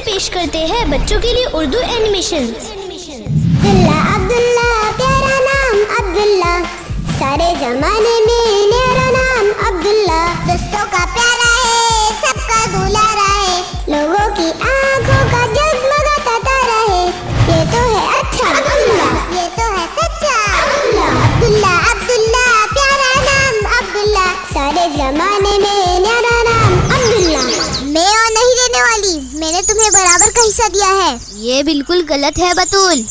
پیش کرتے ہیں بچوں کے لیے اردو اینیمیشن۔ عبداللہ پیارا نام عبداللہ، سارے زمانے میں میرا نام عبداللہ، دوستوں کا پیارا ہے، سب کا دلارا ہے، لوگوں کی آنکھوں کا جگمگاتا تارا ہے، یہ تو ہے اچھا عبداللہ، یہ تو ہے سچا عبداللہ، عبداللہ پیارا نام عبداللہ، سارے زمانے میں میرا نام عبداللہ۔ میں اور نہیں دینے والی، میں نے تمہیں برابر کا حصہ دیا ہے۔ یہ بالکل غلط ہے بطول،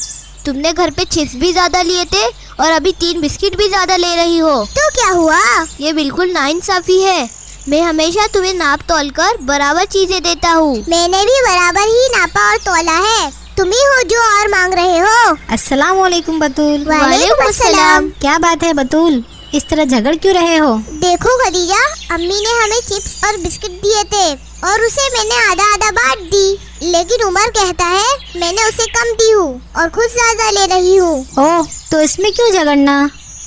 تم نے گھر پہ چپس بھی زیادہ لیے تھے اور ابھی 3 بسکٹ بھی زیادہ لے رہی ہو، تو کیا ہوا؟ یہ بالکل ناانصافی ہے۔ میں ہمیشہ تمہیں ناپ تول کر برابر چیزیں دیتا ہوں۔ میں نے بھی برابر ہی ناپا اور تولا ہے، تم ہی ہو جو اور مانگ رہے ہو۔ السلام علیکم بطول۔ وعلیکم السلام۔ کیا بات ہے بطول، اس طرح جھگڑ کیوں رہے ہو؟ دیکھو خدیجہ، امی نے ہمیں چپس اور بسکٹ دیے تھے اور اسے میں نے آدھا آدھا بانٹ دی، لیکن عمر کہتا ہے میں نے اسے کم دی ہوں اور خود زیادہ لے رہی ہوں۔ اوہ، تو اس میں کیوں جھگڑنا؟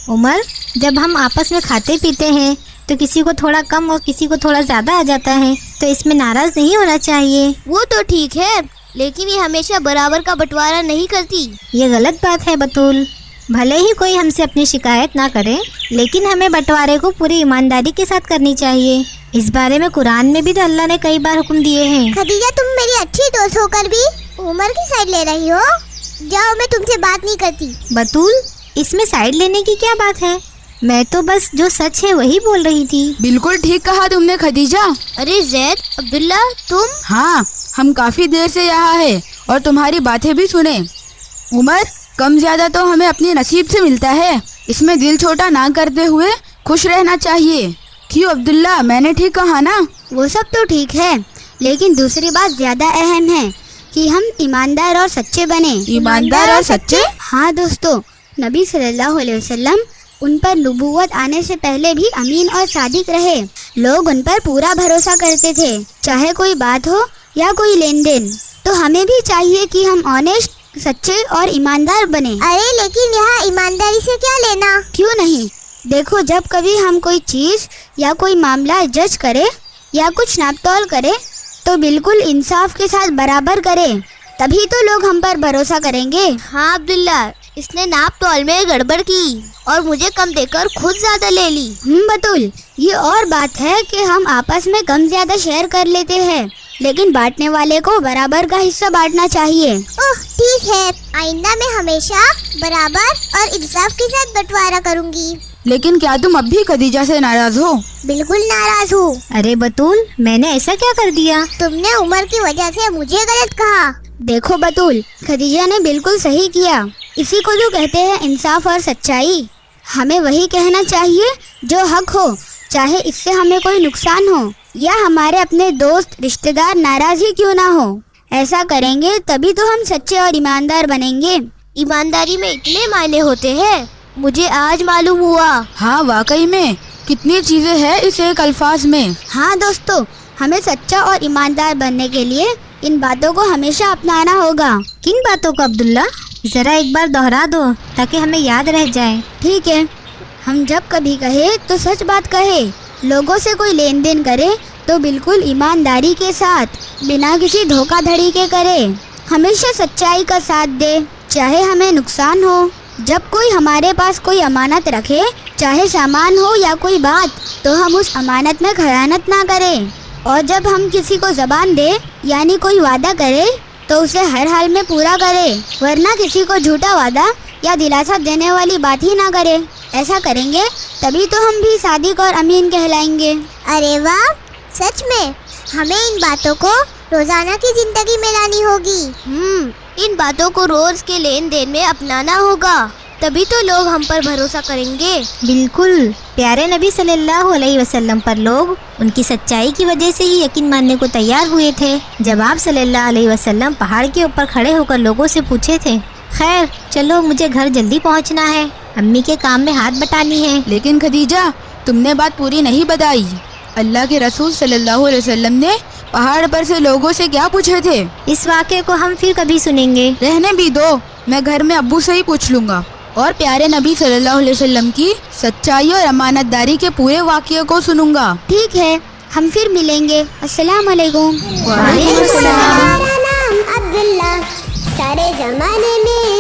عمر، جب ہم آپس میں کھاتے پیتے ہیں تو کسی کو تھوڑا کم اور کسی کو تھوڑا زیادہ آ جاتا ہے، تو اس میں ناراض نہیں ہونا چاہیے۔ وہ تو ٹھیک ہے، لیکن یہ ہمیشہ برابر کا بٹوارا نہیں کرتی۔ یہ غلط بات ہے بطول، بھلے ہی کوئی ہم سے اپنی شکایت نہ کرے، لیکن ہمیں بٹوارے کو پوری ایمانداری کے ساتھ کرنی چاہیے۔ اس بارے میں قرآن میں بھی تو اللہ نے کئی بار حکم دیے ہیں۔ خدیجہ، تم میری اچھی دوست ہو کر بھی عمر کی سائیڈ لے رہی ہو؟ جاؤ، میں تم سے بات نہیں کرتی۔ بطول، اس میں سائیڈ لینے کی کیا بات ہے؟ میں تو بس جو سچ ہے وہی بول رہی تھی۔ بالکل ٹھیک کہا تم نے خدیجہ۔ ارے زید، عبداللہ، تم؟ ہاں، ہم کافی دیر سے یہاں ہے اور تمہاری باتیں بھی سنیں۔ عمر، کم زیادہ تو ہمیں اپنے نصیب سے ملتا ہے، اس میں دل چھوٹا نہ کرتے ہوئے خوش رہنا چاہیے۔ کیوں عبداللہ، میں نے ٹھیک کہا نا؟ وہ سب تو ٹھیک ہے، لیکن دوسری بات زیادہ اہم ہے کہ ہم ایماندار اور سچے بنیں۔ ایماندار اور سچے؟ ہاں دوستو، نبی صلی اللہ علیہ وسلم ان پر نبوت آنے سے پہلے بھی امین اور صادق رہے۔ لوگ ان پر پورا بھروسہ کرتے تھے، چاہے کوئی بات ہو یا کوئی لین دین۔ تو ہمیں بھی چاہیے کہ ہم آنیسٹ، سچے اور ایماندار بنیں۔ ارے لیکن یہاں ایمانداری سے کیا لینا؟ کیوں نہیں؟ دیکھو، جب کبھی ہم کوئی چیز یا کوئی معاملہ جج کرے یا کچھ ناپ تول کرے تو بالکل انصاف کے ساتھ برابر کرے، تبھی تو لوگ ہم پر بھروسہ کریں گے۔ ہاں عبداللہ، اس نے ناپ تول میں گڑبڑ کی اور مجھے کم دے کر خود زیادہ لے لی۔ بطول، یہ اور بات ہے کہ ہم آپس میں کم زیادہ شیئر کر لیتے ہیں، لیکن بانٹنے والے کو برابر کا حصہ بانٹنا چاہیے۔ اوہ ٹھیک ہے، آئندہ میں ہمیشہ برابر اور انصاف کے ساتھ بٹوارا کروں گی۔ لیکن کیا تم اب بھی خدیجہ سے ناراض ہو؟ بالکل ناراض ہوں۔ ارے بطول، میں نے ایسا کیا کر دیا؟ تم نے عمر کی وجہ سے مجھے غلط کہا۔ دیکھو بطول، خدیجہ نے بالکل صحیح کیا، اسی کو جو کہتے ہیں انصاف اور سچائی۔ ہمیں وہی کہنا چاہیے جو حق ہو، چاہے اس سے ہمیں کوئی نقصان ہو یا ہمارے اپنے دوست رشتہ دار ناراض ہی کیوں نہ ہو۔ ایسا کریں گے تبھی تو ہم سچے اور ایماندار بنیں گے۔ ایمانداری میں اتنے معنی ہوتے ہیں، مجھے آج معلوم ہوا۔ ہاں، واقعی میں کتنی چیزیں ہیں اس ایک الفاظ میں۔ ہاں دوستو، ہمیں سچا اور ایماندار بننے کے لیے ان باتوں کو ہمیشہ اپنانا ہوگا۔ کن باتوں کو عبداللہ؟ ذرا ایک بار دہرا دو تاکہ ہمیں یاد رہ جائے۔ ٹھیک ہے، ہم جب کبھی کہے تو سچ بات کہے، لوگوں سے کوئی لین دین کرے تو بالکل ایمانداری کے ساتھ، بنا کسی دھوکہ دھڑی کے کرے، ہمیشہ سچائی کا ساتھ دے، چاہے ہمیں نقصان ہو۔ جب کوئی ہمارے پاس کوئی امانت رکھے، چاہے سامان ہو یا کوئی بات، تو ہم اس امانت میں خیانت نہ کریں، اور جب ہم کسی کو زبان دے یعنی کوئی وعدہ کرے تو اسے ہر حال میں پورا کرے، ورنہ کسی کو جھوٹا وعدہ یا دلاسا دینے والی بات ہی نہ کرے۔ ایسا کریں گے تبھی تو ہم بھی صادق اور امین کہلائیں گے۔ ارے واہ، سچ میں ہمیں ان باتوں کو روزانہ کی زندگی میں لانی ہوگی۔ ان باتوں کو روز کے لین دین میں اپنانا ہوگا، تبھی تو لوگ ہم پر بھروسہ کریں گے۔ بالکل، پیارے نبی صلی اللہ علیہ وسلم پر لوگ ان کی سچائی کی وجہ سے ہی یقین ماننے کو تیار ہوئے تھے۔ جب آپ صلی اللہ علیہ وسلم پہاڑ کے اوپر کھڑے ہو کر لوگوں سے پوچھے تھے، خیر چلو مجھے گھر جلدی پہنچنا ہے، امی کے کام میں ہاتھ بٹانی ہے۔ لیکن خدیجہ، تم نے بات پوری نہیں بتائی۔ اللہ کے رسول صلی اللہ علیہ وسلم نے پہاڑ پر سے لوگوں سے کیا پوچھے تھے؟ اس واقعے کو ہم پھر کبھی سنیں گے۔ رہنے بھی دو، میں گھر میں ابو سے ہی پوچھ لوں گا اور پیارے نبی صلی اللہ علیہ وسلم کی سچائی اور امانت داری کے پورے واقعے کو سنوں گا۔ ٹھیک ہے، ہم پھر ملیں گے۔ السلام علیکم۔ وعلیکم السلام۔ زمانے میں